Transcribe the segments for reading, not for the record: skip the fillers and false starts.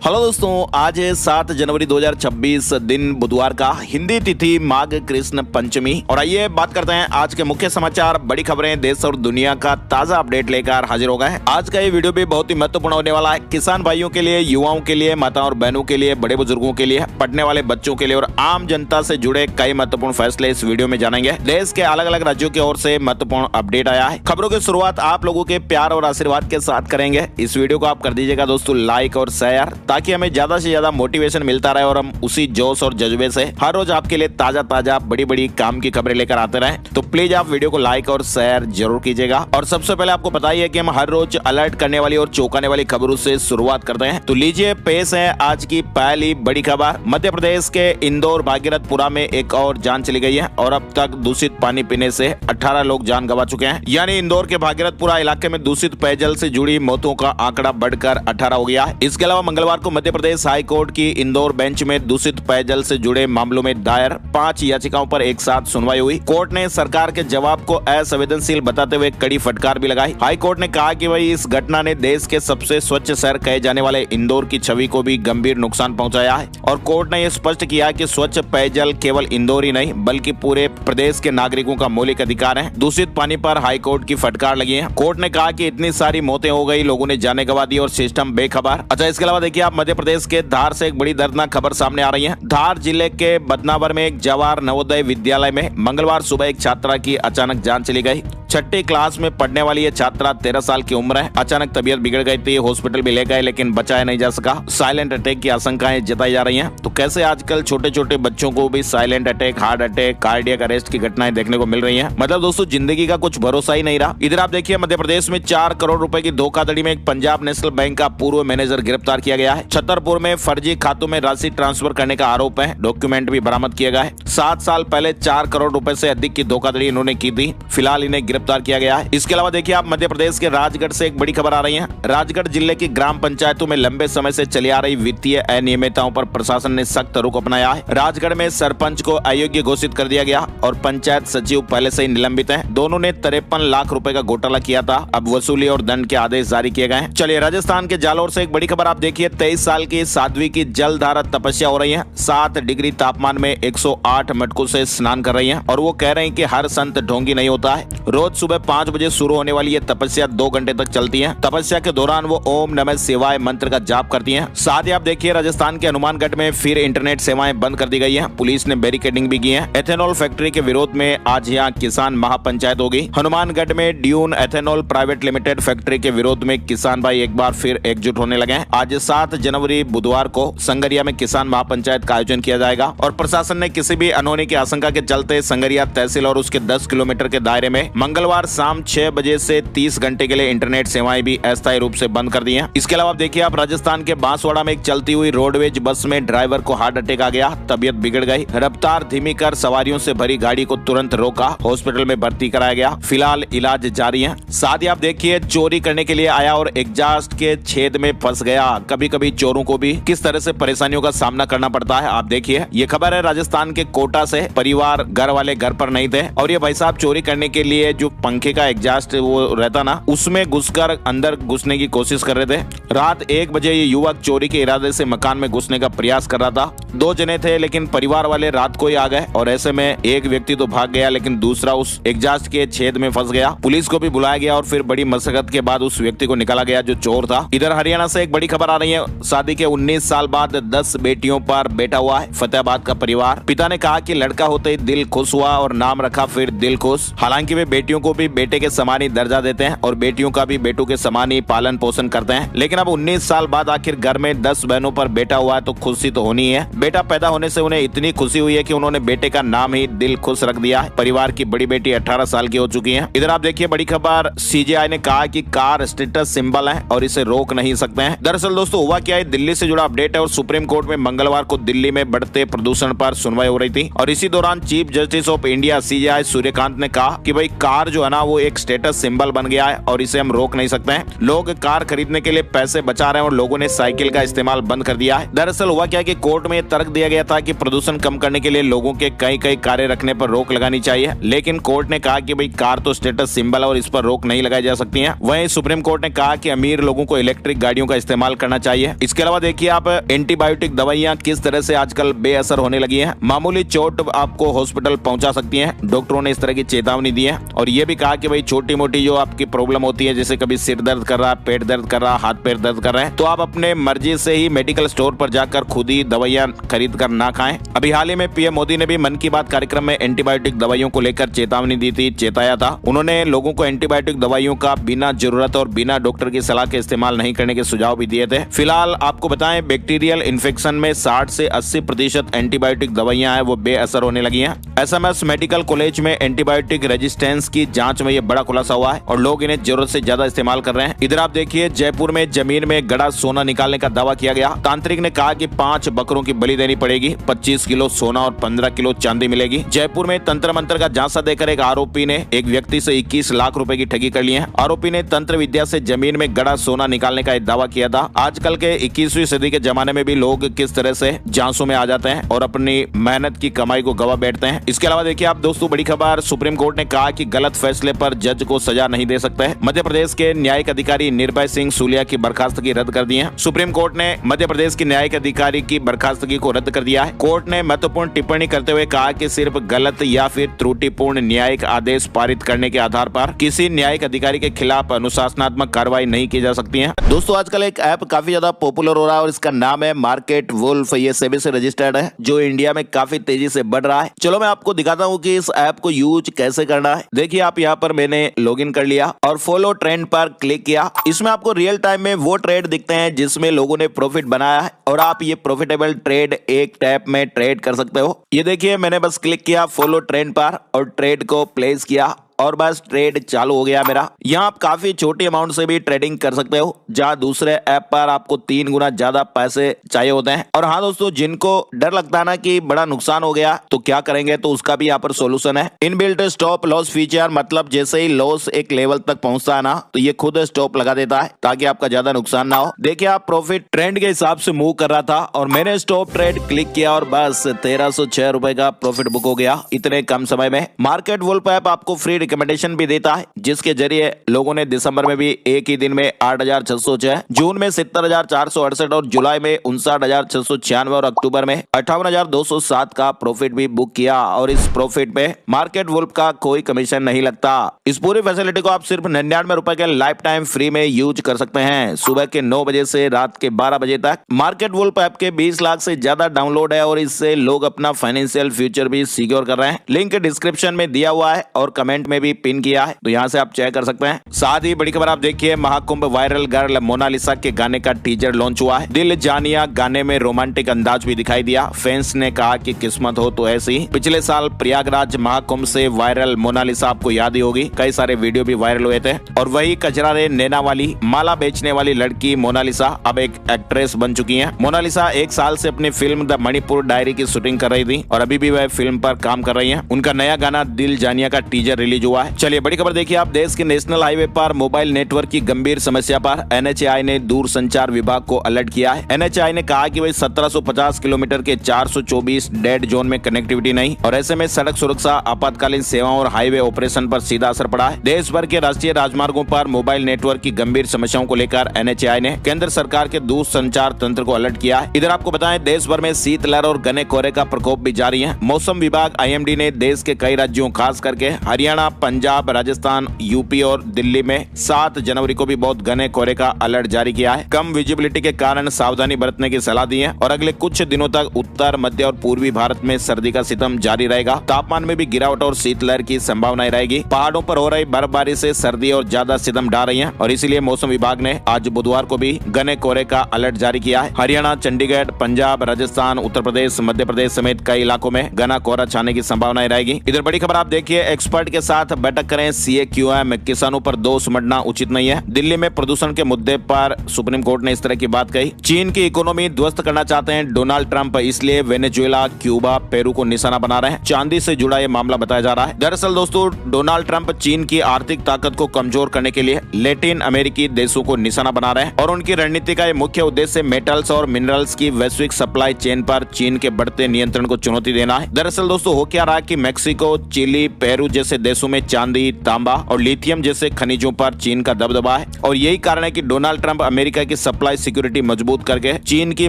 Hello दोस्तों, आज है 7 जनवरी 2026 दिन बुधवार का, हिंदी तिथि माघ कृष्ण पंचमी। और आइए बात करते हैं आज के मुख्य समाचार, बड़ी खबरें, देश और दुनिया का ताजा अपडेट लेकर हाजिर हो गए। आज का ये वीडियो भी बहुत ही महत्वपूर्ण होने वाला है। किसान भाइयों के लिए, युवाओं के लिए, माताओं और बहनों के लिए, बड़े बुजुर्गों के लिए, पढ़ने वाले बच्चों के लिए और आम जनता से जुड़े कई महत्वपूर्ण फैसले इस वीडियो में जानेंगे। देश के अलग अलग राज्यों की ओर से महत्वपूर्ण अपडेट आया है। खबरों की शुरुआत आप लोगों के प्यार और आशीर्वाद के साथ करेंगे। इस वीडियो को आप कर दीजिएगा दोस्तों लाइक और शेयर, ताकि हमें ज्यादा से ज्यादा मोटिवेशन मिलता रहे और हम उसी जोश और जज्बे से हर रोज आपके लिए ताजा ताजा बड़ी बड़ी काम की खबरें लेकर आते रहें। तो प्लीज आप वीडियो को लाइक और शेयर जरूर कीजिएगा। और सबसे पहले आपको पता ही है कि हम हर रोज अलर्ट करने वाली और चौंकाने वाली खबरों से शुरुआत करते हैं। तो लीजिए पेश है आज की पहली बड़ी खबर। मध्य प्रदेश के इंदौर भागीरथपुरा में एक और जान चली गई है और अब तक दूषित पानी पीने से 18 लोग जान गंवा चुके हैं। यानी इंदौर के भागीरथपुरा इलाके में दूषित पेयजल से जुड़ी मौतों का आंकड़ा बढ़कर 18 हो गया है। इसके अलावा मंगलवार को मध्य प्रदेश हाई कोर्ट की इंदौर बेंच में दूषित पेयजल से जुड़े मामलों में दायर 5 याचिकाओं पर एक साथ सुनवाई हुई। कोर्ट ने सरकार के जवाब को असंवेदनशील बताते हुए कड़ी फटकार भी लगाई। हाई कोर्ट ने कहा कि वही इस घटना ने देश के सबसे स्वच्छ शहर कहे जाने वाले इंदौर की छवि को भी गंभीर नुकसान पहुंचाया है। और कोर्ट ने यह स्पष्ट किया कि स्वच्छ पेयजल केवल इंदौर ही नहीं बल्कि पूरे प्रदेश के नागरिकों का मौलिक अधिकार है। दूषित पानी पर हाई कोर्ट की फटकार लगी है। कोर्ट ने कहा कि इतनी सारी मौतें हो गई, लोगों ने जाने गंवा दी और सिस्टम बेखबर। अच्छा, इसके अलावा देखिए आप मध्य प्रदेश के धार से एक बड़ी दर्दनाक खबर सामने आ रही है। धार जिले के बदनावर में एक जवाहर नवोदय विद्यालय में मंगलवार सुबह एक छात्रा की अचानक जान चली गई। छठी क्लास में पढ़ने वाली ये छात्रा 13 साल की उम्र है। अचानक तबीयत बिगड़ गई थी, हॉस्पिटल भी ले गए लेकिन बचाया नहीं जा सका। साइलेंट अटैक की आशंकाएं जताई जा रही हैं। तो कैसे आजकल छोटे छोटे बच्चों को भी silent attack, heart attack, cardiac arrest की घटनाएं देखने को मिल रही हैं। मतलब दोस्तों जिंदगी का कुछ भरोसा ही नहीं रहा। इधर आप देखिए मध्य प्रदेश में 4 करोड़ रुपए की धोखाधड़ी में एक पंजाब नेशनल बैंक का पूर्व मैनेजर गिरफ्तार किया गया है। छतरपुर में फर्जी खातों में राशि ट्रांसफर करने का आरोप है। डॉक्यूमेंट भी बरामद किया गया है। 7 साल पहले 4 करोड़ रुपए से अधिक की धोखाधड़ी इन्होंने की थी। फिलहाल इन्हें गिरफ्तार किया गया है। इसके अलावा देखिए आप मध्य प्रदेश के राजगढ़ से एक बड़ी खबर आ रही है। राजगढ़ जिले की ग्राम पंचायतों में लंबे समय से चली आ रही वित्तीय अनियमितताओं पर प्रशासन ने सख्त रुख अपनाया है। राजगढ़ में सरपंच को अयोग्य घोषित कर दिया गया और पंचायत सचिव पहले से ही निलंबित हैं। दोनों ने 53 लाख रुपए का घोटाला किया था। अब वसूली और दंड के आदेश जारी किए गए हैं। चलिए राजस्थान के जालोर से एक बड़ी खबर आप देखिए। 23 साल की साध्वी की जलधारा तपस्या हो रही है। 7 डिग्री तापमान में 108 मटकों से स्नान कर रही है और वो कह रहे हैं कि हर संत ढोंगी नहीं होता है। रोज सुबह 5 बजे शुरू होने वाली ये तपस्या 2 घंटे तक चलती है। तपस्या के दौरान वो ओम नमः शिवाय मंत्र का जाप करती हैं। साथ ही आप देखिए राजस्थान के हनुमानगढ़ में फिर इंटरनेट सेवाएं बंद कर दी गई हैं। पुलिस ने बैरिकेडिंग भी की है। एथेनॉल फैक्ट्री के विरोध में आज यहाँ किसान महापंचायत होगी। हनुमानगढ़ में dune ethanol private limited factory के विरोध में किसान भाई एक बार फिर एकजुट होने लगे हैं। आज 7 जनवरी बुधवार को संगरिया में किसान महापंचायत का आयोजन किया जाएगा और प्रशासन ने किसी भी अनहोनी की आशंका के चलते संगरिया तहसील और उसके 10 किलोमीटर के दायरे में मंगलवार शाम 6 बजे से 30 घंटे के लिए इंटरनेट सेवाएं भी अस्थायी रूप से बंद कर दी हैं। इसके अलावा देखिए आप राजस्थान के बांसवाड़ा में एक चलती हुई रोडवेज बस में ड्राइवर को हार्ट अटैक आ गया, तबीयत बिगड़ गई। रफ्तार धीमी कर सवारियों से भरी गाड़ी को तुरंत रोका, हॉस्पिटल में भर्ती कराया गया, फिलहाल इलाज जारी है। साथ ही आप देखिए चोरी करने के लिए आया और एग्जॉस्ट के छेद में फंस गया। कभी कभी चोरों को भी किस तरह से परेशानियों का सामना करना पड़ता है आप देखिए। ये खबर है राजस्थान के कोटा से। परिवार घर वाले घर पर नहीं थे और ये भाई साहब चोरी करने के लिए जो पंखे का एग्जॉस्ट वो रहता ना, उसमें घुसकर अंदर घुसने की कोशिश कर रहे थे। रात 1 बजे ये युवक चोरी के इरादे से मकान में घुसने का प्रयास कर रहा था। 2 जने थे लेकिन परिवार वाले रात को ही आ गए और ऐसे में एक व्यक्ति तो भाग गया लेकिन दूसरा उस एग्जॉस्ट के छेद में फंस गया। पुलिस को भी बुलाया गया और फिर बड़ी मशक्कत के बाद उस व्यक्ति को निकाला गया जो चोर था। इधर हरियाणा से एक बड़ी खबर आ रही है। शादी के 19 साल बाद 10 बेटियों पर बेटा हुआ है फतेहाबाद का परिवार। पिता ने कहा कि लड़का होते ही दिल खुश हुआ और नाम रखा फिर दिल खुश। हालांकि वे बेटियों को भी बेटे के समान ही दर्जा देते हैं और बेटियों का भी बेटों के समान ही पालन पोषण करते हैं। लेकिन अब 19 साल बाद आखिर घर में 10 बहनों पर बेटा हुआ है तो खुशी तो होनी है। बेटा पैदा होने से उन्हें इतनी खुशी हुई है कि उन्होंने बेटे का नाम ही दिल खुश रख दिया है। परिवार की बड़ी बेटी 18 साल की हो चुकी है। इधर आप देखिए बड़ी खबर, सीजेआई ने कहा कि कार स्टेटस सिंबल है और इसे रोक नहीं सकते हैं। दरअसल दोस्तों हुआ क्या है, दिल्ली से जुड़ा अपडेट है और सुप्रीम कोर्ट में मंगलवार को दिल्ली में बढ़ते प्रदूषण पर सुनवाई हो रही थी और इसी दौरान chief justice of India CJI Suryakant ने कहा कि भाई कार जो है ना वो एक स्टेटस सिंबल बन गया है और इसे हम रोक नहीं सकते हैं। लोग कार खरीदने के लिए पैसे बचा रहे हैं और लोगों ने साइकिल का इस्तेमाल बंद कर दिया है। दरअसल हुआ क्या कि कोर्ट में तर्क दिया गया था कि प्रदूषण कम करने के लिए लोगों के कई कार्य रखने पर रोक लगानी चाहिए, लेकिन कोर्ट ने कहा कि भाई कार तो स्टेटस सिंबल है और इस पर रोक नहीं लगाई जा सकती है। वहीं सुप्रीम कोर्ट ने कहा कि अमीर लोगों को इलेक्ट्रिक गाड़ियों का इस्तेमाल करना चाहिए है। इसके अलावा देखिए आप एंटीबायोटिक दवाइयां किस तरह से आजकल बेअसर होने लगी हैं। मामूली चोट आपको हॉस्पिटल पहुंचा सकती है। डॉक्टरों ने इस तरह की चेतावनी दी है और ये भी कहा कि भाई छोटी मोटी जो आपकी प्रॉब्लम होती है, जैसे कभी सिर दर्द कर रहा, पेट दर्द कर रहा, हाथ पैर दर्द कर रहे हैं, तो आप अपने मर्जी से ही मेडिकल स्टोर पर जाकर खुद ही दवाइयां खरीद कर ना खाएं। अभी हाल ही में पीएम मोदी ने भी मन की बात कार्यक्रम में एंटीबायोटिक दवाइयों को लेकर चेतावनी दी थी, चेताया था। उन्होंने लोगों को एंटीबायोटिक दवाइयों का बिना जरूरत और बिना डॉक्टर की सलाह के इस्तेमाल नहीं करने के सुझाव भी दिए थे। फिलहाल आपको बताएं, बैक्टीरियल इन्फेक्शन में 60 से 80% एंटीबायोटिक दवाइयां हैं वो बेअसर होने लगी हैं। एसएमएस मेडिकल कॉलेज में एंटीबायोटिक रेजिस्टेंस की जांच में ये बड़ा खुलासा हुआ है और लोग इन्हें जरूरत से ज्यादा इस्तेमाल कर रहे हैं। इधर आप देखिए, जयपुर में जमीन में गड़ा सोना निकालने का दावा किया गया। तांत्रिक ने कहा कि 5 बकरों की बलि देनी पड़ेगी, 25 किलो सोना और 15 किलो चांदी मिलेगी। जयपुर में तंत्र मंत्र का झांसा देकर एक आरोपी ने एक व्यक्ति से 21 लाख रुपए की ठगी कर ली है। आरोपी ने तंत्र विद्या से जमीन में गड़ा सोना निकालने का दावा किया था। आजकल के 21वीं सदी के जमाने में भी लोग किस तरह से झांसों में आ जाते हैं और अपनी मेहनत की कमाई को गवा बैठते हैं। इसके अलावा देखिए आप दोस्तों, बड़ी खबर, सुप्रीम कोर्ट ने कहा कि गलत फैसले पर जज को सजा नहीं दे सकता है। मध्य प्रदेश के न्यायिक अधिकारी निर्भय सिंह सूलिया की बर्खास्तगी रद्द कर दी है। सुप्रीम कोर्ट ने मध्य प्रदेश के न्यायिक अधिकारी की बर्खास्तगी को रद्द कर दिया है। कोर्ट ने महत्वपूर्ण टिप्पणी करते हुए कहा कि सिर्फ गलत या फिर त्रुटिपूर्ण न्यायिक आदेश पारित करने के आधार पर किसी न्यायिक अधिकारी के खिलाफ अनुशासनात्मक कार्रवाई नहीं की जा सकती है। दोस्तों, आजकल एक ऐप काफी ज्यादा पॉपुलर हो रहा है और इसका नाम है मार्केट वुल्फ। ये सेबी से रजिस्टर्ड है, जो इंडिया में काफी तेजी से बढ़ रहा है। चलो मैं आपको दिखाता हूँ कि इस ऐप को यूज कैसे करना है। देखिए आप यहाँ पर मैंने लॉगिन कर लिया और फॉलो ट्रेंड पर क्लिक किया। इसमें आपको रियल टाइम में वो ट्रेड दिखते हैं जिसमें लोगों ने प्रॉफिट बनाया है और आप ये प्रॉफिटेबल ट्रेड एक टैप में ट्रेड कर सकते हो। ये देखिए मैंने बस क्लिक किया फॉलो ट्रेंड पर और ट्रेड को प्लेस किया और बस ट्रेड चालू हो गया मेरा। यहाँ आप काफी छोटी अमाउंट से भी ट्रेडिंग कर सकते हो, जहाँ दूसरे ऐप पर आपको 3 गुना ज्यादा पैसे चाहिए होते हैं। और हाँ दोस्तों, जिनको डर लगता है ना कि बड़ा नुकसान हो गया तो क्या करेंगे, तो उसका भी यहाँ पर सोल्यूशन है। इनबिल्ट स्टॉप लॉस फीचर, मतलब जैसे ही लॉस एक लेवल तक पहुंचता है ना, तो ये खुद स्टॉप लगा देता है ताकि आपका ज्यादा नुकसान ना हो। देखिए आप प्रॉफिट ट्रेंड के हिसाब से मूव कर रहा था और मैंने स्टॉप ट्रेड क्लिक किया और बस 1306 रुपए का प्रॉफिट बुक हो गया इतने कम समय में। मार्केट वुल्फ ऐप आपको फ्री रिकमेंडेशन भी देता है, जिसके जरिए लोगों ने दिसंबर में भी एक ही दिन में 8,606, जून में 70,468 और जुलाई में 59,696 और अक्टूबर में 58,207 का प्रॉफिट भी बुक किया। और इस प्रॉफिट में मार्केट वुल्फ का कोई कमीशन नहीं लगता। इस पूरी फैसिलिटी को आप सिर्फ 99 रुपए के लाइफ टाइम फ्री में यूज कर सकते हैं, सुबह के 9 बजे से रात के 12 बजे तक। मार्केट वुल्फ ऐप के 20 लाख से ज्यादा डाउनलोड है और इससे लोग अपना फाइनेंशियल फ्यूचर भी सिक्योर कर रहे हैं। लिंक डिस्क्रिप्शन में दिया हुआ है और कमेंट में भी पिन किया है, तो यहाँ से आप चेक कर सकते हैं। साथ ही बड़ी खबर आप देखिए, महाकुंभ वायरल गर्ल मोनालिसा के गाने का टीजर लॉन्च हुआ है। दिल जानिया गाने में रोमांटिक अंदाज भी दिखाई दिया। फैंस ने कहा कि किस्मत हो तो ऐसी। पिछले साल प्रयागराज महाकुंभ से वायरल मोनालिसा आपको याद ही होगी, कई सारे वीडियो भी वायरल हुए थे। और वही कचरारे नैना वाली माला बेचने वाली लड़की मोनालिसा अब एक एक्ट्रेस बन चुकी है। मोनालिसा 1 साल से अपनी फिल्म द मणिपुर डायरी की शूटिंग कर रही थी और अभी भी वह फिल्म पर काम कर रही है। उनका नया गाना दिल जानिया का टीजर रिलीज हुआ है। चलिए बड़ी खबर देखिए आप, देश के नेशनल हाईवे पर मोबाइल नेटवर्क की गंभीर समस्या पर एनएचएआई ने दूरसंचार विभाग को अलर्ट किया है। एनएचएआई ने कहा कि वही 1750 किलोमीटर के 424 डेड जोन में कनेक्टिविटी नहीं और ऐसे में सड़क सुरक्षा, आपातकालीन सेवाओं और हाईवे ऑपरेशन पर सीधा असर पड़ा है। देश भर के राष्ट्रीय राजमार्गों पर मोबाइल नेटवर्क की गंभीर समस्याओं को लेकर एनएचएआई ने केंद्र सरकार के दूरसंचार तंत्र को अलर्ट किया है। इधर आपको बताएं, देश भर में शीतलहर और घने कोहरे का प्रकोप भी जारी है। मौसम विभाग आईएमडी ने देश के कई राज्यों, खास करके हरियाणा, पंजाब, राजस्थान, यूपी और दिल्ली में 7 जनवरी को भी बहुत घने कोहरे का अलर्ट जारी किया है। कम विजिबिलिटी के कारण सावधानी बरतने की सलाह दी है और अगले कुछ दिनों तक उत्तर, मध्य और पूर्वी भारत में सर्दी का सितम जारी रहेगा। तापमान में भी गिरावट और शीतलहर की संभावना रहेगी। पहाड़ों पर हो रही बर्फबारी से सर्दी और ज्यादा सितम ढा रही है और इसीलिए मौसम विभाग ने आज बुधवार को भी घने कोहरे का अलर्ट जारी किया है। हरियाणा, चंडीगढ़, पंजाब, राजस्थान, उत्तर प्रदेश, मध्य प्रदेश समेत कई इलाकों में घना कोहरा छाने की संभावना रहेगी। इधर बड़ी खबर आप देखिए, एक्सपर्ट के साथ बैठक करें सीएक्यूएम, किसानों पर दोष मढ़ना उचित नहीं है। दिल्ली में प्रदूषण के मुद्दे पर सुप्रीम कोर्ट ने इस तरह की बात कही। चीन की इकोनॉमी ध्वस्त करना चाहते हैं डोनाल्ड ट्रंप, इसलिए वेनेजुएला, क्यूबा, पेरू को निशाना बना रहे हैं। चांदी से जुड़ा ये मामला बताया जा रहा है। दरअसल दोस्तों, डोनाल्ड ट्रंप चीन की आर्थिक ताकत को कमजोर करने के लिए लैटिन अमेरिकी देशों को निशाना बना रहे हैं और उनकी रणनीति का ये मुख्य उद्देश्य मेटल्स और मिनरल्स की वैश्विक सप्लाई चेन पर चीन के बढ़ते नियंत्रण को चुनौती देना है। दरअसल दोस्तों, हो क्या रहा है कि मैक्सिको, चिली, पेरू जैसे देशों में चांदी, तांबा और लिथियम जैसे खनिजों पर चीन का दबदबा है और यही कारण है कि डोनाल्ड ट्रंप अमेरिका की सप्लाई सिक्योरिटी मजबूत करके चीन की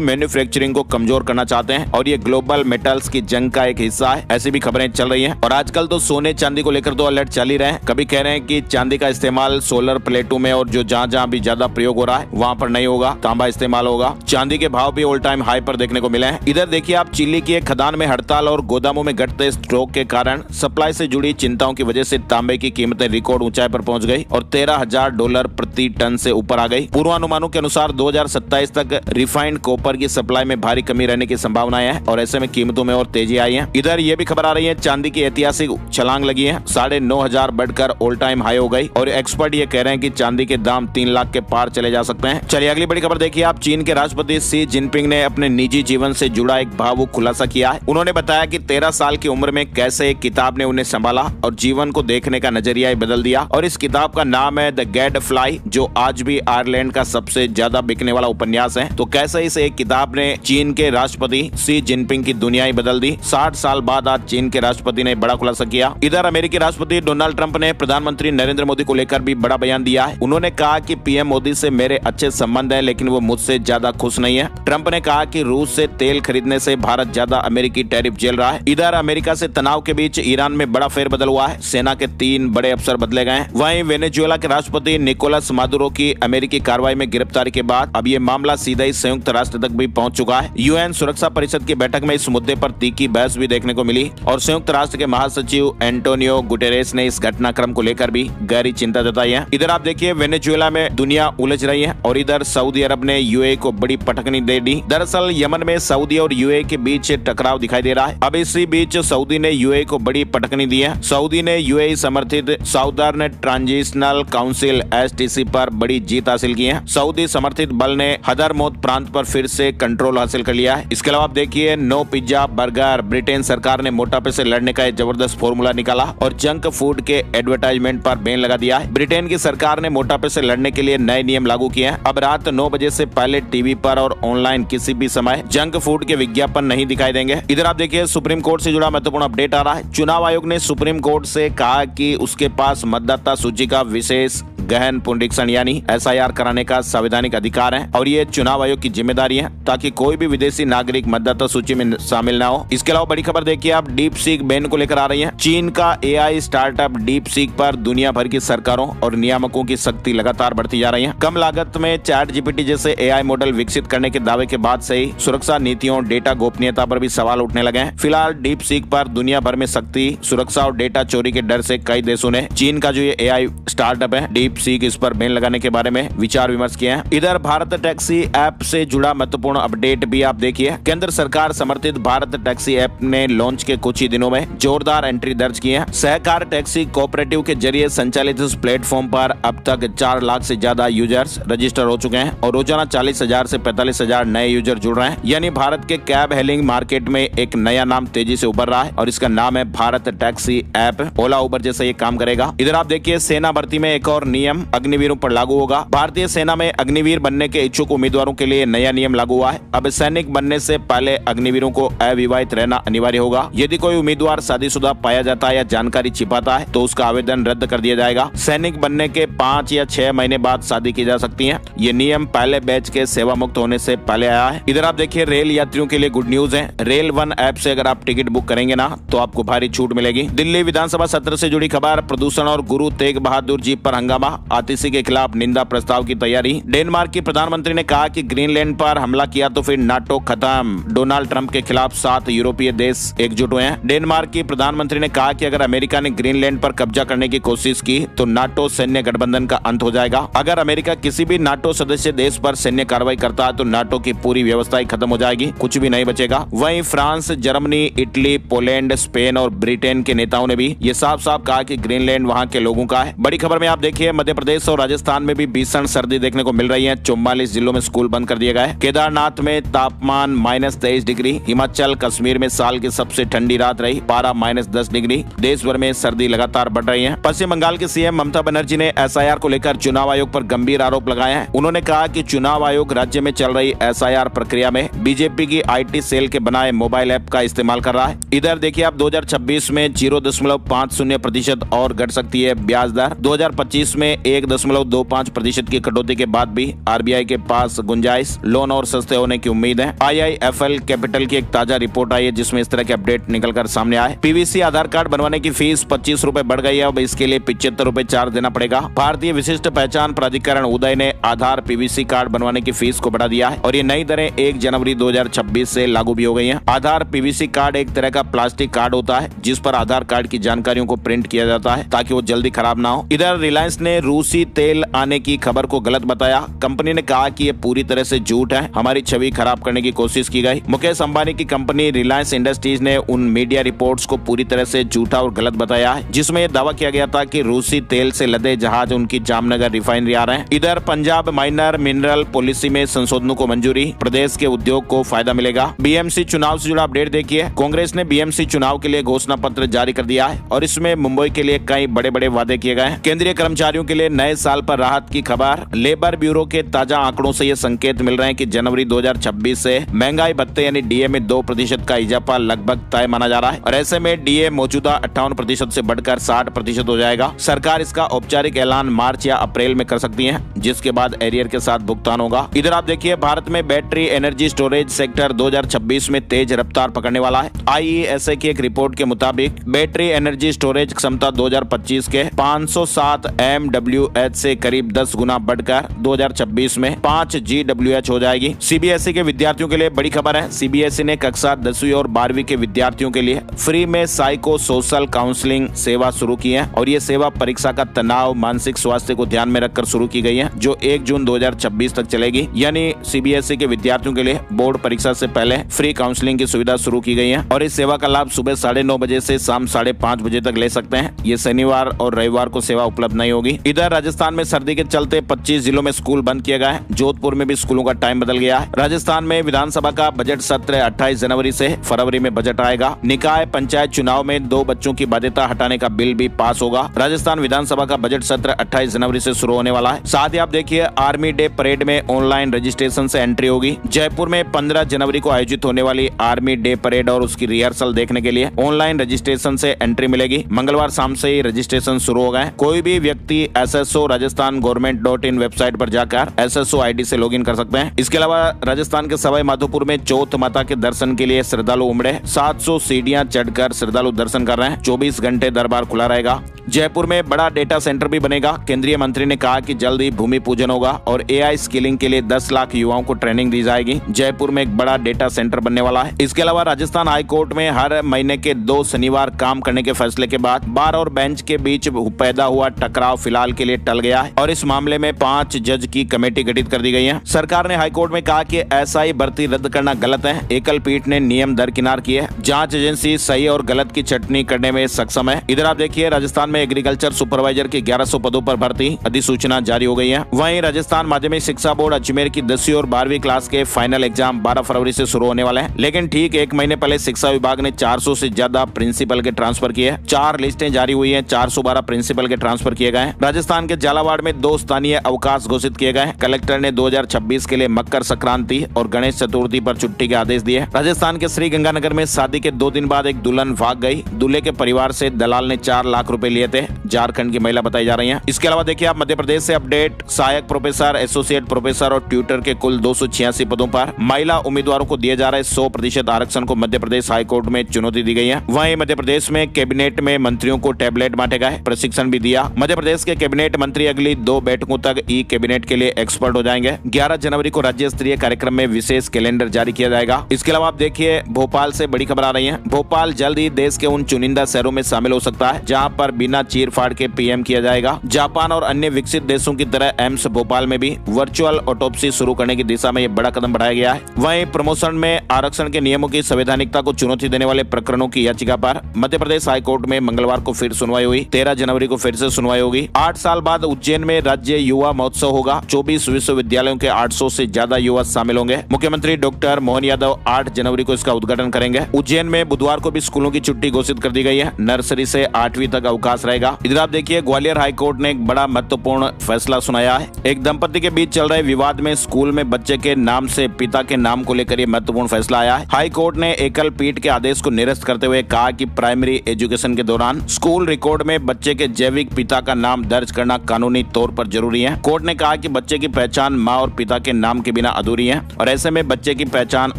मैन्युफैक्चरिंग को कमजोर करना चाहते हैं और ये ग्लोबल मेटल्स की जंग का एक हिस्सा है। ऐसी भी खबरें चल रही हैं और आजकल तो सोने चांदी को लेकर तो अलर्ट चल ही रहे हैं। कभी कह रहे हैं कि चांदी का इस्तेमाल सोलर प्लेटों में और जो जहां भी ज्यादा प्रयोग हो रहा है वहां पर नहीं होगा, तांबा इस्तेमाल होगा। चांदी के भाव भी ऑल टाइम हाई पर देखने को मिले हैं। इधर देखिए आप, चिली की एक खदान में हड़ताल और गोदामों में घटते स्टॉक के कारण सप्लाई से जुड़ी चिंताओं की वजह से तांबे की कीमतें रिकॉर्ड ऊंचाई पर पहुंच गई और $13,000 प्रति टन से ऊपर आ गई। पूर्वानुमानों के अनुसार 2027 तक रिफाइंड कॉपर की सप्लाई में भारी कमी रहने की संभावनाएं हैं और ऐसे में कीमतों में और तेजी आई है। इधर ये भी खबर आ रही है, चांदी की ऐतिहासिक छलांग लगी है, 9,500 बढ़कर ऑल टाइम हाई हो गई और एक्सपर्ट ये कह रहे हैं कि चांदी के दाम 3 लाख के पार चले जा सकते हैं। चलिए अगली बड़ी खबर देखिए आप, चीन के राष्ट्रपति शी जिनपिंग ने अपने निजी जीवन से जुड़ा एक भावुक खुलासा किया है। उन्होंने बताया कि 13 साल की उम्र में कैसे एक किताब ने उन्हें संभाला और जीवन को देखने का नजरिया ही बदल दिया और इस किताब का नाम है द गैडफ्लाई, जो आज भी आयरलैंड का सबसे ज्यादा बिकने वाला उपन्यास है। तो कैसे इस एक किताब ने चीन के राष्ट्रपति शी जिनपिंग की दुनिया ही बदल दी। 60 साल बाद आज चीन के राष्ट्रपति ने बड़ा खुलासा किया। इधर अमेरिकी राष्ट्रपति डोनाल्ड ट्रंप ने प्रधानमंत्री नरेंद्र मोदी को लेकर भी बड़ा बयान दिया है। उन्होंने कहा कि पीएम मोदी से मेरे अच्छे संबंध है लेकिन वो मुझसे ज्यादा खुश नहीं है। ट्रंप ने कहा कि रूस से तेल खरीदने से भारत ज्यादा अमेरिकी टैरिफ झेल रहा है। इधर अमेरिका से तनाव के बीच ईरान में बड़ा फेरबदल हुआ है, सेना के 3 बड़े अफसर बदले गए हैं। वहीं वेनेजुएला के राष्ट्रपति निकोलस मादुरो की अमेरिकी कार्रवाई में गिरफ्तारी के बाद अब ये मामला सीधा ही संयुक्त राष्ट्र तक भी पहुंच चुका है। यूएन सुरक्षा परिषद की बैठक में इस मुद्दे पर तीखी बहस भी देखने को मिली और संयुक्त राष्ट्र के महासचिव एंटोनियो गुटेरेस ने इस घटनाक्रम को लेकर भी गहरी चिंता जताई है। इधर आप देखिए, वेनेजुएला में दुनिया उलझ रही है और इधर सऊदी अरब ने यूएई को बड़ी पटकनी दे दी। दरअसल यमन में सऊदी और यूएई के बीच टकराव दिखाई दे रहा है। अब इसी बीच सऊदी ने यूएई को बड़ी पटकनी दी है। सऊदी ने यूएई समर्थित साउदर्न ट्रांजिशनल काउंसिल (STC) पर बड़ी जीत हासिल की है। सऊदी समर्थित बल ने हदरमौत प्रांत पर फिर से कंट्रोल हासिल कर लिया है। इसके अलावा आप देखिए, नो पिज्जा बर्गर, ब्रिटेन सरकार ने मोटापे से लड़ने का एक जबरदस्त फॉर्मूला निकाला और जंक फूड के एडवर्टाइजमेंट पर बैन लगा दिया है। ब्रिटेन की सरकार ने मोटापे से लड़ने के लिए नए नियम लागू किए हैं। अब रात 9 बजे से पहले टीवी पर और ऑनलाइन किसी भी समय जंक फूड के विज्ञापन नहीं दिखाई देंगे। इधर आप देखिए, सुप्रीम कोर्ट से जुड़ा महत्वपूर्ण अपडेट आ रहा है। चुनाव आयोग ने सुप्रीम कोर्ट से कहा कि उसके पास मतदाता सूची का विशेष गहन पुनरीक्षण यानी SIR कराने का संवैधानिक अधिकार है और ये चुनाव आयोग की जिम्मेदारी है ताकि कोई भी विदेशी नागरिक मतदाता सूची में शामिल ना हो। इसके अलावा बड़ी खबर देखिए आप, डीप सीक बैन को लेकर आ रही है। चीन का AI स्टार्टअप डीप सीक पर दुनिया भर की सरकारों और नियामकों की सख्ती लगातार बढ़ती जा रही है। कम लागत में ChatGPT जैसे AI मॉडल विकसित करने के दावे के बाद से ही सुरक्षा नीतियों, डेटा गोपनीयता पर भी सवाल उठने लगे हैं। फिलहाल डीप सीक पर दुनिया भर में सख्ती, सुरक्षा और डेटा चोरी के डर से कई देशों ने चीन का जो ये AI स्टार्टअप है डीप सीक, इस पर बैन लगाने के बारे में विचार विमर्श किए हैं। इधर भारत टैक्सी ऐप से जुड़ा महत्वपूर्ण अपडेट भी आप देखिए। केंद्र सरकार समर्थित भारत टैक्सी ऐप ने लॉन्च के कुछ ही दिनों में जोरदार एंट्री दर्ज की है। सहकार टैक्सी कोऑपरेटिव के जरिए संचालित इस प्लेटफॉर्म पर अब तक 4 लाख से ज्यादा यूजर्स रजिस्टर हो चुके हैं और रोजाना 40,000 से 45,000 नए यूजर जुड़ रहे हैं। यानी भारत के कैब हेलिंग मार्केट में एक नया नाम तेजी से उभर रहा है और इसका नाम है भारत टैक्सी ऐप। ओला उबर जैसा ये काम करेगा। इधर आप देखिए, सेना भर्ती में एक और नियम अग्निवीरों पर लागू होगा। भारतीय सेना में अग्निवीर बनने के इच्छुक उम्मीदवारों के लिए नया नियम लागू हुआ है। अब सैनिक बनने से पहले अग्निवीरों को अविवाहित रहना अनिवार्य होगा। यदि कोई उम्मीदवार शादीशुदा पाया जाता है या जानकारी छिपाता है तो उसका आवेदन रद्द कर दिया जाएगा। सैनिक बनने के 5 या 6 महीने बाद शादी की जा सकती है। ये नियम पहले बैच के सेवा मुक्त होने से पहले आया है। इधर आप देखिए, रेल यात्रियों के लिए गुड न्यूज है। रेल वन ऐप से अगर आप टिकट बुक करेंगे ना तो आपको भारी छूट मिलेगी। दिल्ली विधानसभा सत्र से जुड़ी खबर, प्रदूषण और गुरु तेग बहादुर जी पर हंगामा, आतिशी के खिलाफ निंदा प्रस्ताव की तैयारी। डेनमार्क की प्रधानमंत्री ने कहा कि ग्रीनलैंड पर हमला किया तो फिर नाटो खत्म। डोनाल्ड ट्रंप के खिलाफ 7 यूरोपीय देश एकजुट हुए हैं। डेनमार्क की प्रधानमंत्री ने कहा कि अगर अमेरिका ने ग्रीनलैंड पर कब्जा करने की कोशिश की तो नाटो सैन्य गठबंधन का अंत हो जाएगा। अगर अमेरिका किसी भी नाटो सदस्य देश पर सैन्य कार्रवाई करता है तो नाटो की पूरी व्यवस्था ही खत्म हो जाएगी, कुछ भी नहीं बचेगा। वहीं France, Germany, Italy, Poland, Spain और ब्रिटेन के नेताओं ने भी ये साफ साफ कहा कि ग्रीनलैंड वहां के लोगों का है। बड़ी खबर में आप देखिए, मध्य प्रदेश और राजस्थान में भी भीषण सर्दी देखने को मिल रही है। 44 जिलों में स्कूल बंद कर दिए गए। केदारनाथ में तापमान -23 डिग्री। हिमाचल कश्मीर में साल की सबसे ठंडी रात रही, पारा -10 डिग्री। देश भर में सर्दी लगातार बढ़ रही है। पश्चिम बंगाल के सीएम ममता बनर्जी ने SIR को लेकर चुनाव आयोग पर गंभीर आरोप लगाए हैं। उन्होंने कहा कि चुनाव आयोग राज्य में चल रही SIR प्रक्रिया में बीजेपी की IT सेल के बनाए मोबाइल ऐप का इस्तेमाल कर रहा है। इधर देखिए आप 2026 में 0.50% और घट सकती है ब्याज दर। 2025 में 1.25% की कटौती के बाद भी RBI के पास गुंजाइश, लोन और सस्ते होने की उम्मीद है। IIFL कैपिटल की एक ताजा रिपोर्ट आई है जिसमें इस तरह के अपडेट निकलकर सामने आए। PVC आधार कार्ड बनवाने की फीस 25 रुपए बढ़ गई है। अब इसके लिए 75 रुपए चार्ज देना पड़ेगा। भारतीय विशिष्ट पहचान प्राधिकरण उदय ने आधार PVC कार्ड बनवाने की फीस को बढ़ा दिया है और ये नई दरें 1 जनवरी 2026 से लागू भी हो गई हैं। आधार PVC कार्ड एक तरह का प्लास्टिक कार्ड होता है जिस पर आधार कार्ड की जानकारियों को प्रिंट किया जाता है ताकि वो जल्दी खराब ना हो। इधर रिलायंस ने रूसी तेल आने की खबर को गलत बताया। कंपनी ने कहा कि ये पूरी तरह से झूठ है, हमारी छवि खराब करने की कोशिश की गई। मुकेश अंबानी की कंपनी रिलायंस इंडस्ट्रीज ने उन मीडिया रिपोर्ट्स को पूरी तरह से झूठा और गलत बताया है जिसमें यह दावा किया गया था कि रूसी तेल से लदे जहाज उनकी जामनगर रिफाइनरी आ रहे हैं। इधर पंजाब माइनर मिनरल पॉलिसी में संशोधनों को मंजूरी, प्रदेश के उद्योग को फायदा मिलेगा। BMC चुनाव से जुड़ा अपडेट देखिए। कांग्रेस ने BMC चुनाव के लिए घोषणा पत्र जारी कर दिया है और इसमें मुंबई के लिए कई बड़े बड़े वादे किए गए हैं। केंद्रीय कर्मचारियों के लिए नए साल पर राहत की खबर। लेबर ब्यूरो के ताजा आंकड़ों से ये संकेत मिल रहे हैं कि जनवरी 2026 से महंगाई भत्ते यानी DA में 2% का इजाफा लगभग तय माना जा रहा है और ऐसे में DA मौजूदा 58% से बढ़कर 60% हो जाएगा। सरकार इसका औपचारिक ऐलान मार्च या अप्रैल में कर सकती है जिसके बाद एरियर के साथ भुगतान होगा। इधर आप देखिए भारत में बैटरी एनर्जी स्टोरेज सेक्टर 2026 में तेज रफ्तार पकड़ने वाला है। IESA की एक रिपोर्ट के मुताबिक बैटरी एनर्जी स्टोरेज क्षमता 2025 के 507 MWH से करीब 10 गुना बढ़कर 2026 में 5 GWH हो जाएगी। CBSE के विद्यार्थियों के लिए बड़ी खबर है। CBSE ने कक्षा 10वीं और 12वीं के विद्यार्थियों के लिए फ्री में साइको सोशल काउंसलिंग सेवा शुरू की है और ये सेवा परीक्षा का तनाव, मानसिक स्वास्थ्य को ध्यान में रखकर शुरू की गई है जो 1 जून 2026 तक चलेगी। यानी CBSE के विद्यार्थियों के लिए बोर्ड परीक्षा से पहले फ्री काउंसलिंग की सुविधा शुरू की गई है और इस सेवा का लाभ सुबह 9:30 बजे से शाम 5:30 बजे तक ले सकते हैं। ये शनिवार और रविवार को सेवा उपलब्ध नहीं होगी। इधर राजस्थान में सर्दी के चलते 25 जिलों में स्कूल बंद किए गए हैं। जोधपुर में भी स्कूलों का टाइम बदल गया है। राजस्थान में विधानसभा का बजट सत्र 28 जनवरी से फरवरी में बजट आएगा। निकाय पंचायत चुनाव में 2 बच्चों की बाध्यता हटाने का बिल भी पास होगा। राजस्थान विधानसभा का बजट सत्र 28 जनवरी से शुरू होने वाला है। साथ ही आप देखिए आर्मी डे परेड में ऑनलाइन रजिस्ट्रेशन से एंट्री होगी। जयपुर में 15 जनवरी को आयोजित होने वाली आर्मी डे परेड और उसकी रिहर्सल देखने के लिए ऑनलाइन रजिस्ट्रेशन से एंट्री मिलेगी। मंगलवार शाम से ही रजिस्ट्रेशन शुरू हो गए। कोई भी व्यक्ति SSO राजस्थान गवर्नमेंट.in वेबसाइट पर जाकर SSO ID से लॉगिन कर सकते हैं। इसके अलावा राजस्थान के सवाई माधोपुर में चौथ माता के दर्शन के लिए श्रद्धालु उमड़े। 700 सीढ़ियां चढ़कर श्रद्धालु दर्शन कर रहे हैं। 24 घंटे दरबार खुला रहेगा। जयपुर में बड़ा डेटा सेंटर भी बनेगा। केंद्रीय मंत्री ने कहा कि जल्द ही भूमि पूजन होगा और AI स्किलिंग के लिए 10 लाख युवाओं को ट्रेनिंग दी जाएगी। जयपुर में एक बड़ा डेटा सेंटर बनने वाला है। इसके अलावा राजस्थान हाई कोर्ट में हर महीने के 2 शनिवार काम करने के फैसले के बाद बार और बेंच के बीच पैदा हुआ टकराव फिलहाल के लिए टल गया है और इस मामले में 5 जज की कमेटी गठित कर दी गई है। सरकार ने हाई कोर्ट में कहा कि SI भर्ती रद्द करना गलत है। एकल पीठ ने नियम दरकिनार किए। जांच एजेंसी सही और गलत की छटनी करने में सक्षम है। इधर आप देखिए राजस्थान में एग्रीकल्चर सुपरवाइजर के 1100 पदों पर भर्ती अधिसूचना जारी हो गई है। वहीं राजस्थान माध्यमिक शिक्षा बोर्ड अजमेर की 10वीं और 12वीं क्लास के फाइनल एग्जाम 12 फरवरी से शुरू होने वाले हैं। लेकिन ठीक 1 महीने पहले शिक्षा विभाग ने 400 से ज्यादा प्रिंसिपल के ट्रांसफर किए। 4 लिस्टें जारी हुई हैं। 412 प्रिंसिपल के ट्रांसफर किए गए। राजस्थान के झालावाड़ में 2 स्थानीय अवकाश घोषित किए गए। कलेक्टर ने 2026 के लिए मकर संक्रांति और गणेश चतुर्थी पर छुट्टी के आदेश दिए। राजस्थान के श्रीगंगानगर में शादी के 2 दिन बाद एक दुल्हन भाग गई। दूल्हे के परिवार से दलाल ने 4 लाख रुपए लिए थे। झारखंड की महिला बताई जा रही है। इसके अलावा देखिए आप मध्य प्रदेश से अपडेट। सहायक प्रोफेसर, एसोसिएट प्रोफेसर और ट्यूटर के कुल 286 पदों पर महिला उम्मीदवारों को दिए जा रहे 100% आरक्षण को मध्य प्रदेश हाईकोर्ट में चुनौती दी गई है। वहीं मध्य प्रदेश में कैबिनेट में मंत्रियों को टैबलेट बांटे गए, प्रशिक्षण भी दिया। मध्य प्रदेश के कैबिनेट मंत्री अगली 2 बैठकों तक ई कैबिनेट के लिए एक्सपर्ट हो जाएंगे। 11 जनवरी को राज्य स्तरीय कार्यक्रम में विशेष कैलेंडर जारी किया जाएगा। इसके अलावा आप देखिए भोपाल से बड़ी खबर आ रही है। भोपाल जल्द ही देश के उन चुनिंदा शहरों में शामिल हो सकता है जहां पर बिना बिना चीर फाड़ के पीएम किया जाएगा। जापान और अन्य विकसित देशों की तरह एम्स भोपाल में भी वर्चुअल ऑटोप्सी शुरू करने की दिशा में ये बड़ा कदम बढ़ाया गया है। वहीं प्रमोशन में आरक्षण के नियमों की संवैधानिकता को चुनौती देने वाले प्रकरणों की याचिका पर मध्य प्रदेश हाईकोर्ट में मंगलवार को फिर सुनवाई हुई। 13 जनवरी को फिर से सुनवाई होगी। 8 साल बाद उज्जैन में राज्य युवा महोत्सव होगा। 24 विश्वविद्यालयों के 800 से ज्यादा युवा शामिल होंगे। मुख्यमंत्री डॉक्टर मोहन यादव 8 जनवरी को इसका उद्घाटन करेंगे। उज्जैन में बुधवार को भी स्कूलों की छुट्टी घोषित कर दी गई है। नर्सरी से 8वीं तक अवकाश रहेगा। इधर आप देखिए, ग्वालियर हाईकोर्ट ने एक बड़ा महत्वपूर्ण फैसला सुनाया है। एक दंपति के बीच चल रहे विवाद में स्कूल में बच्चे के नाम से पिता के नाम को लेकर यह महत्वपूर्ण फैसला आया है। हाईकोर्ट ने एकल पीठ के आदेश को निरस्त करते हुए कहा कि प्राइमरी एजुकेशन के दौरान स्कूल रिकॉर्ड में बच्चे के जैविक पिता का नाम दर्ज करना कानूनी तौर पर जरूरी है। कोर्ट ने कहा कि बच्चे की पहचान माँ और पिता के नाम के बिना अधूरी है और ऐसे में बच्चे की पहचान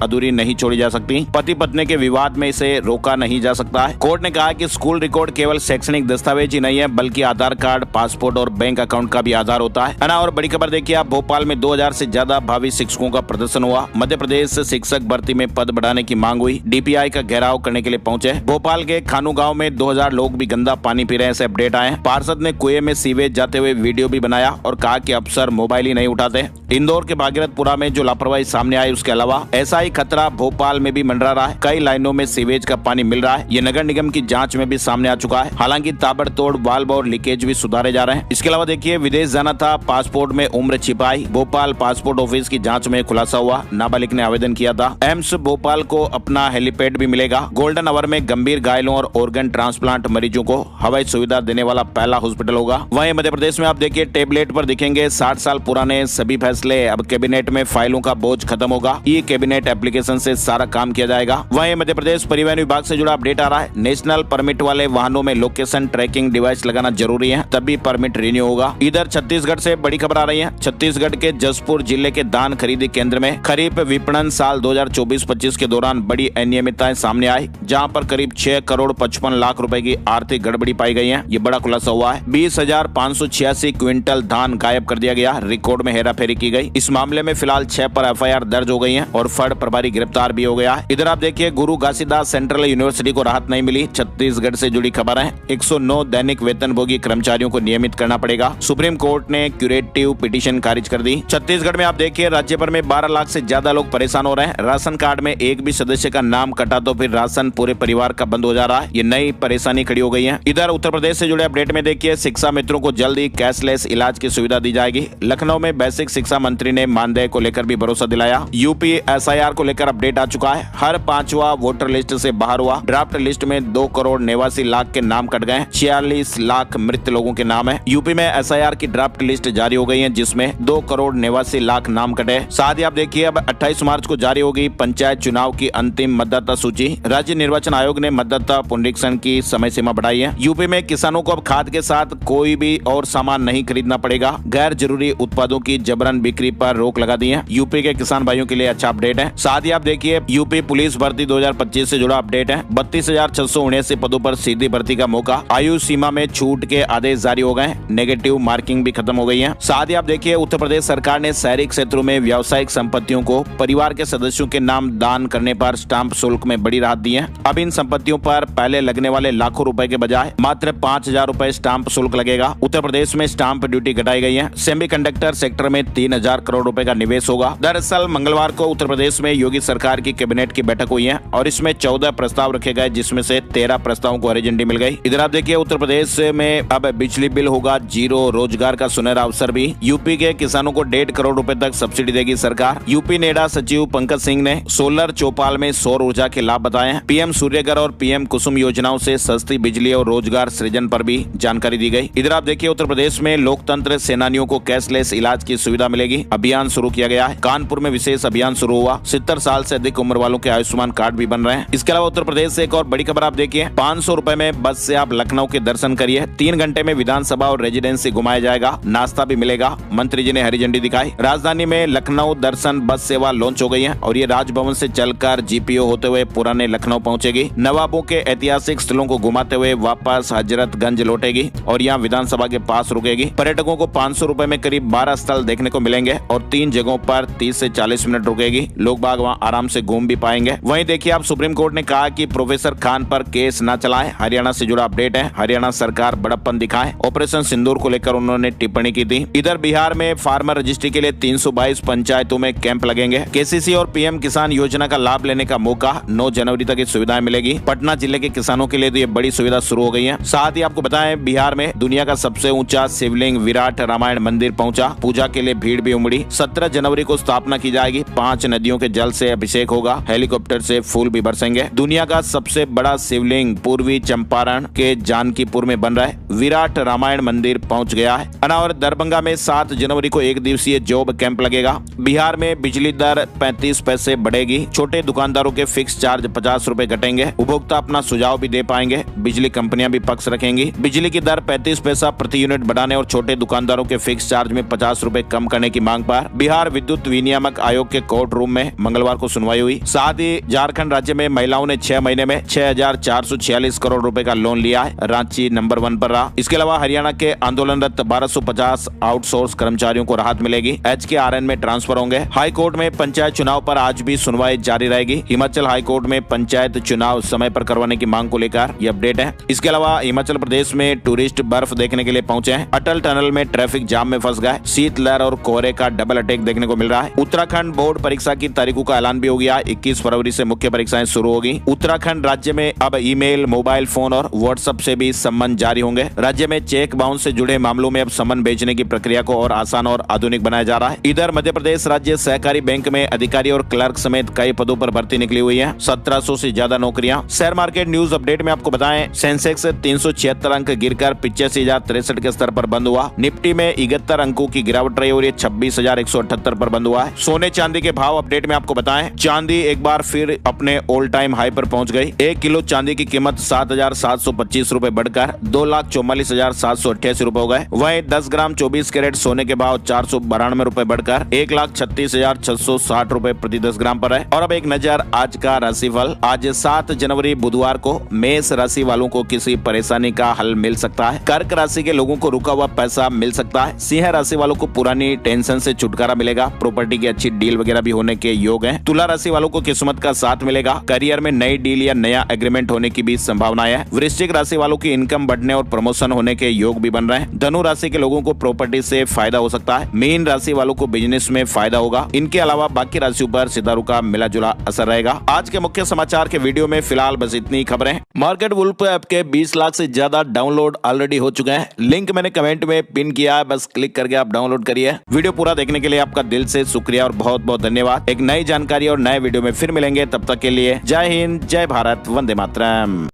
अधूरी नहीं छोड़ी जा सकती। पति पत्नी के विवाद में इसे रोका नहीं जा सकता है। कोर्ट ने कहा कि स्कूल रिकॉर्ड केवल शैक्षणिक दस्तावेज ही नहीं है, बल्कि आधार कार्ड, पासपोर्ट और बैंक अकाउंट का भी आधार होता है ना। और बड़ी खबर देखिए आप, भोपाल में 2000 से ज्यादा भावी शिक्षकों का प्रदर्शन हुआ। मध्य प्रदेश से शिक्षक भर्ती में पद बढ़ाने की मांग हुई। डीपीआई का घेराव करने के लिए पहुंचे। भोपाल के खानू गांव में 2000 लोग भी गंदा पानी पी रहे हैं, ऐसे अपडेट आए। पार्षद ने कुएं में सीवेज जाते हुए वीडियो भी बनाया और कहा कि अफसर मोबाइल ही नहीं उठाते। इंदौर के भागीरथपुरा में जो लापरवाही सामने आई, उसके अलावा ऐसा ही खतरा भोपाल में भी मंडरा रहा है। कई लाइनों में सीवेज का पानी मिल रहा है। ये नगर निगम की जांच में भी सामने आ चुका है। हालांकि ताबड़तोड़ वाल्व और लीकेज भी सुधारे जा रहे हैं। इसके अलावा देखिए, विदेश जाना था, पासपोर्ट में उम्र छिपाई। भोपाल पासपोर्ट ऑफिस की जांच में खुलासा हुआ, नाबालिग ने आवेदन किया था। एम्स भोपाल को अपना हेलीपैड भी मिलेगा। गोल्डन आवर में गंभीर घायलों और ऑर्गन ट्रांसप्लांट मरीजों को हवाई सुविधा देने वाला पहला हॉस्पिटल होगा। वहीं मध्य प्रदेश में आप देखिए, टेबलेट पर दिखेंगे 60 साल पुराने सभी फैसले। अब कैबिनेट में फाइलों का बोझ खत्म होगा। ई कैबिनेट एप्लीकेशन से सारा काम किया जाएगा। वहीं मध्य प्रदेश परिवहन विभाग से जुड़ा अपडेट आ रहा है। नेशनल परमिट वाले वाहनों में लोकेशन ट्रैकिंग डिवाइस लगाना जरूरी है, तभी परमिट रिन्यू होगा। इधर छत्तीसगढ़ से बड़ी खबर आ रही है। छत्तीसगढ़ के जसपुर जिले के धान खरीदी केंद्र में खरीफ विपणन साल 2024-25 के दौरान बड़ी अनियमितताएं सामने आई, जहां पर करीब 6 करोड़ 55 लाख रुपए की आर्थिक गड़बड़ी पाई गई है। ये बड़ा खुलासा हुआ है। 20,586 क्विंटल धान गायब कर दिया गया। रिकॉर्ड में हेराफेरी की गई। इस मामले में फिलहाल 6 पर एफआईआर दर्ज हो गई है और फड़ प्रभारी गिरफ्तार भी हो गया है। इधर आप देखिए, गुरु घासीदास सेंट्रल यूनिवर्सिटी को राहत नहीं मिली। छत्तीसगढ़ से जुड़ी खबर है। 109 दैनिक वेतनभोगी कर्मचारियों को नियमित करना पड़ेगा। सुप्रीम कोर्ट ने क्यूरेटिव पिटीशन खारिज कर दी। छत्तीसगढ़ में आप देखिए, राज्य भर में 12 लाख से ज्यादा लोग परेशान हो रहे हैं। राशन कार्ड में एक भी सदस्य का नाम कटा तो फिर राशन पूरे परिवार का बंद हो जा रहा है। ये नई परेशानी खड़ी हो गई है। इधर उत्तर प्रदेश से जुड़े अपडेट में देखिए, शिक्षा मित्रों को जल्द ही कैशलेस इलाज की सुविधा दी जाएगी। लखनऊ में बेसिक शिक्षा मंत्री ने मानदेय को लेकर भी भरोसा दिलाया। यूपी एसआईआर को लेकर अपडेट आ चुका है। हर 5वां वोटर लिस्ट से बाहर हुआ। ड्राफ्ट लिस्ट में 2 करोड़ 89 लाख के नाम कट गए। 46 लाख मृत लोगों के नाम है। यूपी में एसआईआर की ड्राफ्ट लिस्ट जारी हो गई है, जिसमें 2 करोड़ 89 लाख नाम कटे। साथ ही आप देखिए, अब 28 मार्च को जारी होगी पंचायत चुनाव की अंतिम मतदाता सूची। राज्य निर्वाचन आयोग ने मतदाता पुनरीक्षण की समय सीमा बढ़ाई है। यूपी में किसानों को अब खाद के साथ कोई भी और सामान नहीं खरीदना पड़ेगा। गैर जरूरी उत्पादों की जबरन बिक्री पर रोक लगा दी है। यूपी के किसान भाइयों के लिए अच्छा अपडेट है। साथ ही आप देखिए, यूपी पुलिस भर्ती 2025 से जुड़ा अपडेट है। 32,679 पदों पर सीधी भर्ती का मौका। आयु सीमा में छूट के आदेश जारी हो गए। नेगेटिव मार्किंग भी खत्म हो गई है। साथ ही आप देखिए, उत्तर प्रदेश सरकार ने शहरी क्षेत्रों में व्यावसायिक संपत्तियों को परिवार के सदस्यों के नाम दान करने पर स्टाम्प शुल्क में बड़ी राहत दी है। अब इन संपत्तियों पर पहले लगने वाले लाखों रुपए के बजाय मात्र 5,000 रुपए स्टाम्प शुल्क लगेगा। उत्तर प्रदेश में स्टाम्प ड्यूटी घटाई गई है। सेमीकंडक्टर सेक्टर में 3,000 करोड़ रुपए का निवेश होगा। दरअसल मंगलवार को उत्तर प्रदेश में योगी सरकार की कैबिनेट की बैठक हुई है और इसमें 14 प्रस्ताव रखे गए, जिसमें से 13 प्रस्तावों को हरी झंडी मिल गई। इधर आप देखिए, उत्तर प्रदेश में अब बिजली बिल होगा जीरो। रोजगार का सुनहरा अवसर भी। यूपी के किसानों को 1.5 करोड़ रुपए तक सब्सिडी देगी सरकार। यूपी नेडा सचिव पंकज सिंह ने सोलर चौपाल में सौर ऊर्जा के लाभ बताए। पीएम सूर्यघर और पीएम कुसुम योजनाओं से सस्ती बिजली और रोजगार सृजन पर भी जानकारी दी गई। इधर आप देखिए, उत्तर प्रदेश में लोकतंत्र सेनानियों को कैशलेस इलाज की सुविधा मिलेगी। अभियान शुरू किया गया है। कानपुर में विशेष अभियान शुरू हुआ। 70 साल से अधिक उम्र वालों के आयुष्मान कार्ड भी बन रहे हैं। इसके अलावा उत्तर प्रदेश से एक और बड़ी खबर आप देखिए, 500 रुपए में बस से आप लखनऊ के दर्शन करिए। 3 घंटे में विधानसभा और रेजिडेंसी घुमाया जाएगा। नाश्ता भी मिलेगा। मंत्री जी ने हरी झंडी दिखाई। राजधानी में लखनऊ दर्शन बस सेवा लॉन्च हो गई है और ये राजभवन से चलकर जीपीओ होते हुए पुराने लखनऊ पहुंचेगी। नवाबों के ऐतिहासिक स्थलों को घुमाते हुए वापस हजरतगंज लौटेगी और यहाँ विधानसभा के पास रुकेगी। पर्यटकों को 500 रुपए में करीब 12 स्थल देखने को मिलेंगे और 3 जगहों पर 30 से 40 मिनट रुकेगी। लोग बाग वहाँ आराम से घूम भी पाएंगे। वहीं देखिए, आप सुप्रीम कोर्ट ने कहा कि प्रोफेसर खान पर केस न चलाएं। हरियाणा से जुड़ा अपडेट है। हरियाणा सरकार बड़प्पन दिखाए। ऑपरेशन सिंदूर को लेकर उन्होंने टिप्पणी की थी। इधर बिहार में फार्मर रजिस्ट्री के लिए 322 पंचायतों में कैंप लगेंगे। केसीसी और पीएम किसान योजना का लाभ लेने का मौका 9 जनवरी तक सुविधाएं मिलेगी। पटना जिले के किसानों के लिए तो ये बड़ी सुविधा शुरू हो गई है। साथ ही आपको बताएं, बिहार में दुनिया का सबसे ऊंचा शिवलिंग विराट रामायण मंदिर पहुंचा। पूजा के लिए भीड़ भी उमड़ी। 17 जनवरी को स्थापना की जाएगी। 5 नदियों के जल से अभिषेक होगा। हेलीकॉप्टर से फूल भी बरसेंगे। दुनिया का सबसे बड़ा शिवलिंग पूर्वी चंपारण के जानकीपुर में बन रहा है। विराट रामायण मंदिर पहुंच गया है। और दरभंगा में 7 जनवरी को 1 दिवसीय जॉब कैंप लगेगा। बिहार में बिजली दर 35 पैसे बढ़ेगी। छोटे दुकानदारों के फिक्स चार्ज 50 रुपए घटेंगे। उपभोक्ता अपना सुझाव भी दे पाएंगे। बिजली कंपनियां भी पक्ष रखेंगी। बिजली की दर 35 पैसा प्रति यूनिट बढ़ाने और छोटे दुकानदारों के फिक्स चार्ज में 50 रुपए कम करने की मांग पर बिहार विद्युत विनियामक आयोग के कोर्ट रूम में मंगलवार को सुनवाई हुई। साथ ही झारखंड राज्य में महिलाओं ने 6 महीने में 6,446 करोड़ रुपए का लोन लिया है। रांची नंबर 1 पर रहा। इसके अलावा हरियाणा के आंदोलनरत 1250 आउटसोर्स कर्मचारियों को राहत मिलेगी। HKRN में ट्रांसफर होंगे। हाई कोर्ट में पंचायत चुनाव पर आज भी सुनवाई जारी रहेगी। हिमाचल हाई कोर्ट में पंचायत चुनाव समय पर करवाने की मांग को लेकर ये अपडेट है। इसके अलावा हिमाचल प्रदेश में टूरिस्ट बर्फ देखने के लिए पहुंचे हैं। अटल टनल में ट्रैफिक जाम में फंस गए। शीतलहर और कोहरे का डबल अटैक देखने को मिल रहा है। उत्तराखंड बोर्ड परीक्षा की तारीखों का ऐलान भी हो गया। 21 फरवरी से मुख्य परीक्षाएं शुरू होगी। उत्तराखंड राज्य में अब ईमेल, मोबाइल फोन और व्हाट्सएप से भी सम्मन जारी होंगे। राज्य में चेक बाउंस से जुड़े मामलों में अब सम्मन भेजने की प्रक्रिया को और आसान और आधुनिक बनाया जा रहा है। इधर मध्य प्रदेश राज्य सहकारी बैंक में अधिकारी और क्लर्क समेत कई पदों पर भर्ती निकली हुई है। 1700 से ज्यादा नौकरियां। शेयर मार्केट न्यूज अपडेट में आपको बताएं, सेंसेक्स 376 अंक गिरकर 85,063 के स्तर पर बंद हुआ। निफ्टी में 71 अंकों की गिरावट रही और ये 26,178 पर बंद हुआ है। सोने चांदी के भाव अपडेट में आपको बताएं, चांदी एक बार फिर अपने ऑल टाइम हाई पर पहुंच गई। 1 किलो चांदी की कीमत 7,725 रुपए बढ़कर 2,44,788 रुपए हो गए। वहीं 10 ग्राम 24 कैरेट सोने के भाव 492 रुपए बढ़कर 1,36,660 रुपए प्रति 10 ग्राम पर है। और अब एक नजर आज का राशिफल। आज 7 जनवरी बुधवार को मेष राशि वालों को किसी परेशानी का हल मिल सकता है। कर्क राशि के लोगों को रुका हुआ पैसा मिल सकता है। सिंह राशि वालों को पुरानी टेंशन से छुटकारा मिलेगा। प्रॉपर्टी की अच्छी डील वगैरह भी होने के योग हैं। तुला राशि वालों को किस्मत का साथ मिलेगा। करियर में नई डील या नया एग्रीमेंट होने की भी संभावना है। वृश्चिक राशि वालों की इनकम बढ़ने और प्रमोशन होने के योग भी बन रहे हैं। धनु राशि के लोगों को प्रॉपर्टी से फायदा हो सकता है। मीन राशि वालों को बिजनेस में फायदा होगा। इनके अलावा बाकी राशियों पर सितारों का मिला जुला असर रहेगा। आज के मुख्य समाचार के वीडियो में फिलहाल बस इतनी खबरें। मार्केट वुल्फ ऐप के 20 लाख से ज्यादा डाउनलोड ऑलरेडी हो चुके हैं। लिंक मैंने कमेंट में पिन किया है, बस क्लिक करके आप डाउनलोड करिए। वीडियो पूरा देखने के लिए आपका दिल से शुक्रिया और बहुत बहुत धन्यवाद। एक नई जानकारी और नए वीडियो में फिर मिलेंगे। तब तक के लिए जय हिंद, जय भारत, वंदे मातरम।